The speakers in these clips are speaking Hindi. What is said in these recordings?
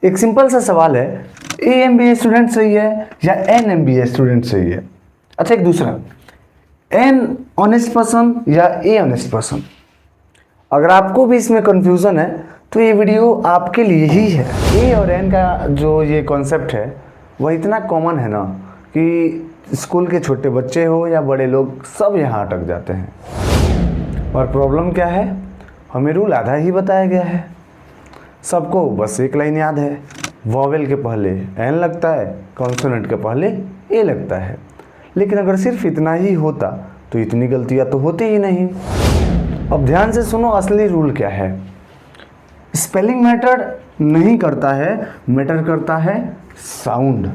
एक सिंपल सा सवाल है, ए एमबीए स्टूडेंट सही है या एन एमबीए स्टूडेंट सही है? अच्छा, एक दूसरा, एन ऑनेस्ट पर्सन या ए ऑनेस्ट पर्सन? अगर आपको भी इसमें कंफ्यूजन है तो ये वीडियो आपके लिए ही है। ए और एन का जो ये कॉन्सेप्ट है वह इतना कॉमन है ना कि स्कूल के छोटे बच्चे हो या बड़े लोग सब यहाँ अटक जाते हैं। और प्रॉब्लम क्या है, हमें रूल आधा ही बताया गया है। सबको बस एक लाइन याद है, वॉवेल के पहले एन लगता है, कॉन्सोनेंट के पहले ए लगता है। लेकिन अगर सिर्फ इतना ही होता तो इतनी गलतियाँ तो होती ही नहीं। अब ध्यान से सुनो, असली रूल क्या है। स्पेलिंग मैटर नहीं करता है, मैटर करता है साउंड।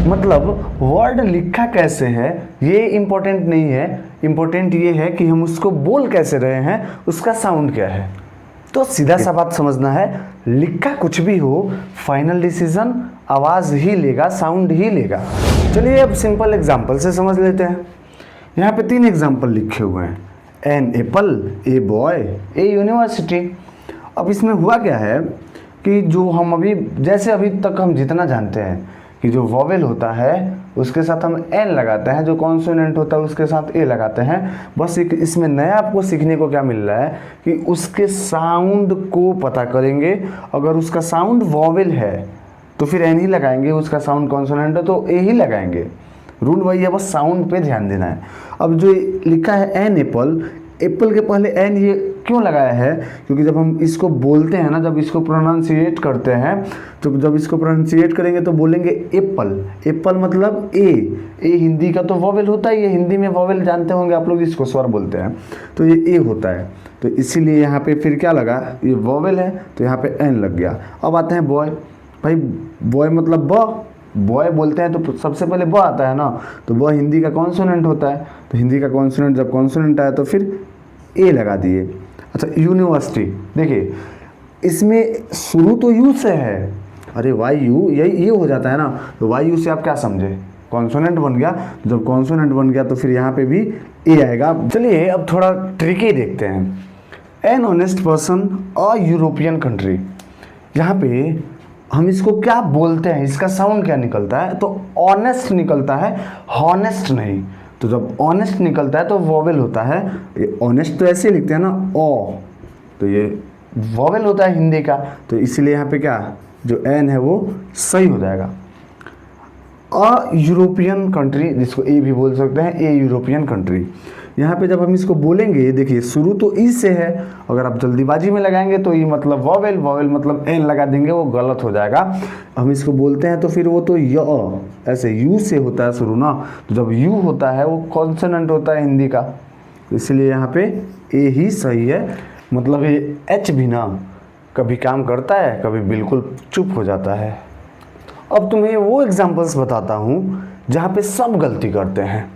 मतलब वर्ड लिखा कैसे है ये इम्पोर्टेंट नहीं है, इम्पोर्टेंट ये है कि हम उसको बोल कैसे रहे हैं, उसका साउंड क्या है। तो सीधा सा बात समझना है, लिखा कुछ भी हो, फाइनल डिसीजन आवाज़ ही लेगा, साउंड ही लेगा। चलिए अब सिंपल एग्जांपल से समझ लेते हैं। यहाँ पे 3 एग्जांपल लिखे हुए हैं, an apple, a boy, a university. अब इसमें हुआ क्या है कि जो हम जैसे अभी तक हम जितना जानते हैं कि जो वॉवेल होता है उसके साथ हम एन लगाते हैं, जो कॉन्सोनेंट होता है उसके साथ ए लगाते हैं। बस एक इसमें नया आपको सीखने को क्या मिल रहा है कि उसके साउंड को पता करेंगे। अगर उसका साउंड वॉवेल है तो फिर एन ही लगाएंगे, उसका साउंड कॉन्सोनेंट है तो ए ही लगाएंगे। रूल वही है, बस साउंड पे ध्यान देना है। अब जो लिखा है एन एप्पल, एप्पल के पहले एन ये क्यों लगाया है? क्योंकि जब हम इसको बोलते हैं ना, जब इसको प्रोनाउंसिएट करते हैं, तो जब इसको प्रोनाउंसिएट करेंगे तो बोलेंगे एप्पल। एप्पल मतलब ए हिंदी का तो वॉवेल होता है, ये हिंदी में वॉवेल जानते होंगे आप लोग, इसको स्वर बोलते हैं, तो ये ए होता है। तो इसीलिए यहाँ पे फिर क्या लगा, ये वॉवेल है तो यहाँ पे एन लग गया। अब आते हैं बॉय। भाई बॉय मतलब बॉय बोलते हैं तो सबसे पहले ब आता है ना, तो ब हिंदी का कॉन्सोनेंट होता है, तो हिंदी का कॉन्सोनेंट जब कॉन्सोनेंट आया तो फिर ए लगा दिए। अच्छा, यूनिवर्सिटी, देखिए इसमें शुरू तो यू से है, अरे वाई यू ये हो जाता है ना, तो वाई यू से आप क्या समझे, कॉन्सोनेंट बन गया। जब कॉन्सोनेंट बन गया तो फिर यहाँ पे भी ए आएगा। चलिए अब थोड़ा ट्रिकी देखते हैं। An honest person a European country, यहाँ पे हम इसको क्या बोलते हैं, इसका साउंड क्या निकलता है? तो ऑनेस्ट निकलता है, हॉनेस्ट नहीं। तो जब ऑनेस्ट निकलता है तो वॉवेल होता है। ये ऑनेस्ट तो ऐसे लिखते हैं ना, ओ, तो ये वॉवेल होता है हिंदी का, तो इसीलिए यहाँ पे क्या, जो एन है वो सही हो जाएगा। अ यूरोपियन कंट्री, जिसको ए भी बोल सकते हैं, ए यूरोपियन कंट्री। यहाँ पे जब हम इसको बोलेंगे, देखिए शुरू तो ई से है, अगर आप जल्दीबाजी में लगाएंगे तो ई मतलब वॉवेल, वॉवेल मतलब एन लगा देंगे, वो गलत हो जाएगा। हम इसको बोलते हैं तो फिर वो तो य, ऐसे यू से होता है शुरू ना, तो जब यू होता है वो कॉन्सोनेंट होता है हिंदी का, इसलिए यहाँ पे ए ही सही है। मतलब ये एच भी ना कभी काम करता है, कभी बिल्कुल चुप हो जाता है। अब तुम्हें वो एग्जाम्पल्स बताता हूँ जहाँ पे सब गलती करते हैं।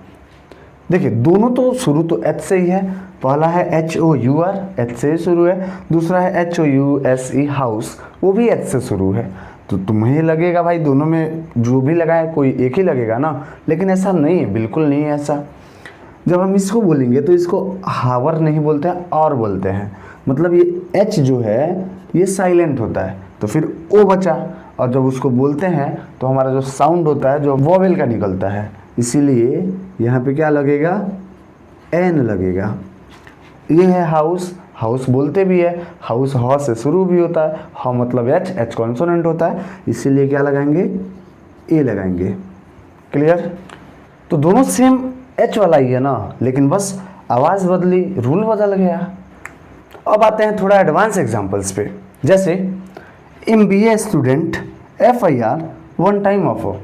देखिए दोनों तो शुरू तो एच से ही है, पहला है HOUR, एच से शुरू है, दूसरा है HOUSE हाउस, वो भी एच से शुरू है। तो तुम्हें लगेगा भाई दोनों में जो भी लगाए कोई एक ही लगेगा ना, लेकिन ऐसा नहीं है, बिल्कुल नहीं है ऐसा। जब हम इसको बोलेंगे तो इसको हावर नहीं बोलते हैं, और बोलते हैं। मतलब ये एच जो है ये साइलेंट होता है, तो फिर ओ बचा, और जब उसको बोलते हैं तो हमारा जो साउंड होता है जो वॉवेल का निकलता है, इसीलिए यहाँ पे क्या लगेगा, एन लगेगा। ये है हाउस, हाउस बोलते भी है, हाउस ह से शुरू भी होता है, ह मतलब एच कॉन्सोनेंट होता है, इसीलिए क्या लगाएंगे, ए लगाएंगे। क्लियर? तो दोनों सेम एच वाला ही है ना, लेकिन बस आवाज़ बदली, रूल बदल गया। अब आते हैं थोड़ा एडवांस एग्जांपल्स पे, जैसे MBA student FIR one time offer.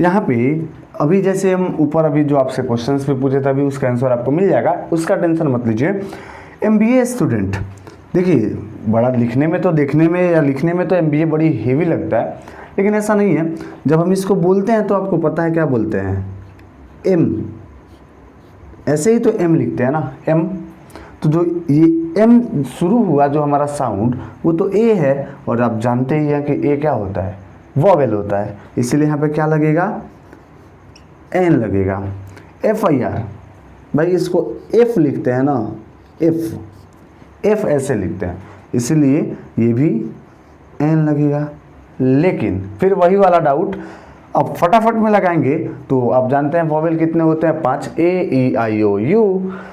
यहाँ पे अभी जैसे हम ऊपर अभी जो आपसे क्वेश्चंस पे पूछे थे, अभी उसका आंसर आपको मिल जाएगा, उसका टेंशन मत लीजिए। MBA स्टूडेंट, देखिए बड़ा लिखने में तो, देखने में या लिखने में तो MBA बड़ी हेवी लगता है, लेकिन ऐसा नहीं है। जब हम इसको बोलते हैं तो आपको पता है क्या बोलते हैं, M, ऐसे ही तो M लिखते हैं ना, M। तो जो ये M शुरू हुआ जो हमारा साउंड, वो तो A है, और आप जानते ही हैं कि A क्या होता है, वॉवेल होता है, इसीलिए यहाँ पे क्या लगेगा, एन लगेगा। FIR, भाई इसको F लिखते हैं ना, F ऐसे लिखते हैं, इसीलिए ये भी एन लगेगा। लेकिन फिर वही वाला डाउट अब फटाफट में लगाएंगे तो आप जानते हैं वॉवेल कितने होते हैं 5 A E I O U।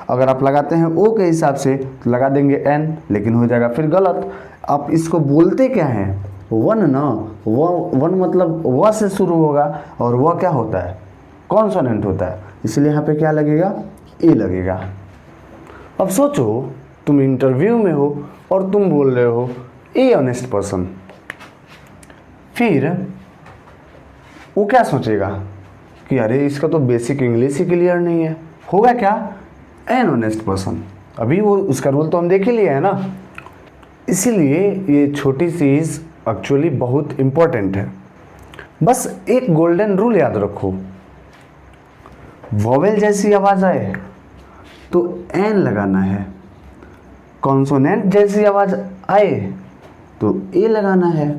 अगर आप लगाते हैं ओ के हिसाब से तो लगा देंगे एन, लेकिन हो जाएगा फिर गलत। आप इसको बोलते क्या हैं, वन ना, वन मतलब व से शुरू होगा और वह क्या होता है, कॉन्सोनेंट होता है, इसलिए यहाँ पे क्या लगेगा, ए लगेगा। अब सोचो तुम इंटरव्यू में हो और तुम बोल रहे हो ए ऑनेस्ट पर्सन, फिर वो क्या सोचेगा कि अरे इसका तो बेसिक इंग्लिश ही क्लियर नहीं है, होगा क्या, एन ऑनेस्ट पर्सन। अभी वो उसका रूल तो हम देख ही लिए है ना, इसीलिए ये छोटी चीज़ एक्चुअली बहुत इम्पोर्टेंट है। बस एक गोल्डन रूल याद रखो, वॉवेल जैसी आवाज़ आए तो एन लगाना है, कॉन्सोनेंट जैसी आवाज़ आए तो ए लगाना है।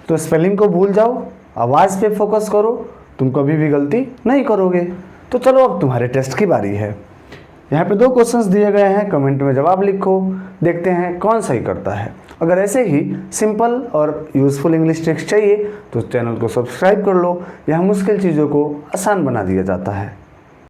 तो स्पेलिंग को भूल जाओ, आवाज़ पे फोकस करो, तुम कभी भी गलती नहीं करोगे। तो चलो अब तुम्हारे टेस्ट की बारी है। यहाँ पे 2 क्वेश्चंस दिए गए हैं, कमेंट में जवाब लिखो, देखते हैं कौन सही करता है। अगर ऐसे ही सिंपल और यूज़फुल इंग्लिश ट्रिक्स चाहिए तो चैनल को सब्सक्राइब कर लो, यहाँ मुश्किल चीज़ों को आसान बना दिया जाता है।